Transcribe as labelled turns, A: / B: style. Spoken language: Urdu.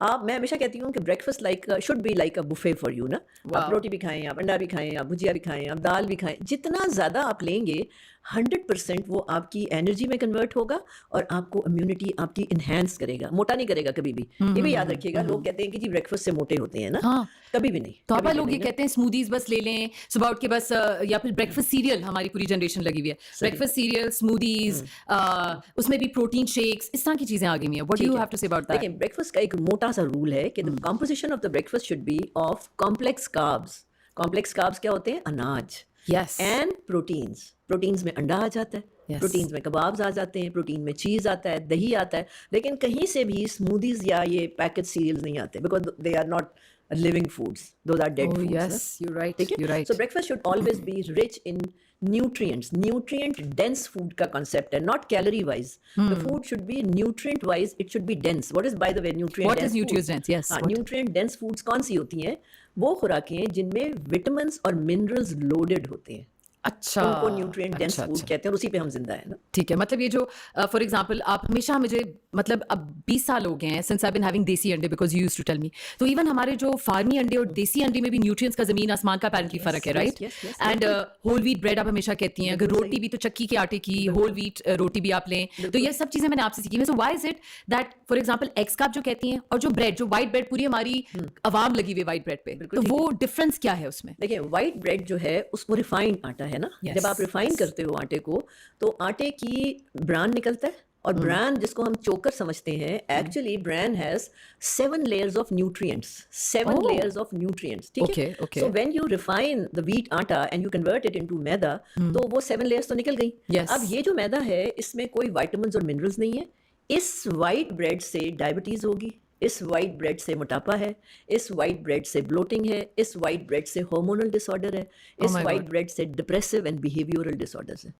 A: آپ میں ہمیشہ کہتی ہوں کہ breakfast like should be like a buffet for you نا. آپ روٹی بھی کھائیں, آپ انڈا بھی کھائیں, آپ بھجیا بھی کھائیں, آپ دال بھی کھائیں. جتنا زیادہ آپ لیں گے 100% وہ آپ کی انرجی میں کنورٹ ہوگا اور آپ کو امیونٹی آپ کی انہینس کرے گا, موٹا نہیں کرے گا کبھی بھی. یہ بھی یاد رکھیے گا, لوگ کہتے ہیں کہ جی بریکفاسٹ سے موٹے ہوتے ہیں نا,
B: ہاں
A: کبھی بھی نہیں.
B: تو آپ لوگ یہ کہتے ہیں اسموتھیز بس لے لیں صبح اٹھ کے بس, یا پھر بریکفاسٹ سیریل, ہماری پوری جنریشن لگی ہوئی ہے بریکفاسٹ سیریل, اسموتھیز, اس میں بھی پروٹین شیکس, اس طرح کی چیزیں آ گئی ہیں. What do you have to say about that?
A: دیکھیں بریکفاسٹ کا ایک موٹا سا رول ہے کہ composition of the breakfast should be of complex carbs. Complex carbs کیا ہوتے ہیں؟ اناج
B: یس
A: اینڈ پروٹینس. پروٹینس میں انڈا آ جاتا ہے, پروٹینس میں کبابز آ جاتے ہیں, پروٹین میں چیز آتا ہے, دہی آتا ہے. لیکن کہیں سے بھی اسموتھیز یا یہ پیکج سیریلز نہیں آتے, because they are not living foods, those are dead foods.
B: Yes, you're right,
A: ٹھیک ہے,
B: you're right.
A: so breakfast should always be rich in nutrients. Nutrient dense food کا concept ہے, not calorie wise. The food should be nutrient wise, it should be dense. What is by the way nutrient
B: What
A: dense
B: is
A: food?
B: nutrient dense? Yes.
A: Nutrient dense foods کون سی ہوتی ہیں؟ وہ خوراکیں جن میں vitamins اور minerals loaded ہوتے ہیں.
B: اچھا,
A: ان کو نیوٹرینٹ ڈینس فوڈ کہتے ہیں, اور اسی پہ ہم زندہ ہیں نا.
B: ٹھیک ہے, مطلب یہ جو فار ایگزامپل آپ ہمیشہ مجھے, مطلب اب 20 سال ہو گئے ہیں since I been having desi انڈے, because you used to tell me. تو ایون ہمارے جو فارمی انڈے اور دیسی انڈے میں بھی نیوٹرینٹس کا زمین آسمان کا اپیرنٹلی فرق ہے, right? And whole wheat bread آپ ہمیشہ کہتی ہیں, اگر روٹی بھی تو چکی کے آٹے کی, ہول ویٹ روٹی بھی آپ لیں, تو یہ سب چیزیں میں نے آپ سے سیکھی ہیں. So why is it that for example eggs کا آپ جو کہتی ہیں, اور جو بریڈ, جو وائٹ بریڈ پوری ہماری عوام لگی ہوئی وائٹ بریڈ پہ, تو وہ ڈفرینس کیا ہے اس میں؟
A: دیکھیں وائٹ بریڈ جو ہے اس کو ریفائنڈ آٹا ہے نا, جب آپ ریفائن کرتے ہو آٹے کو تو آٹے کی بران نکلتا ہے, اور بران جس کو ہم چوکر سمجھتے ہیں, actually bran has 7 layers of nutrients. 7 layers of nutrients. ٹھیک ہے, so when you refine the wheat آٹا and you convert it into maida, تو وہ 7 layers تو نکل گئی. اب یہ جو میدا ہے اس میں کوئی وائٹامنس اور منرلز نہیں ہے. اس وائٹ بریڈ سے ڈائبٹیز ہوگی, اس وائٹ بریڈ سے موٹاپا ہے, اس وائٹ بریڈ سے بلوٹنگ ہے, اس وائٹ بریڈ سے ہارمونل ڈس آرڈر ہے, اس وائٹ بریڈ سے depressive and behavioural dish orders ہیں.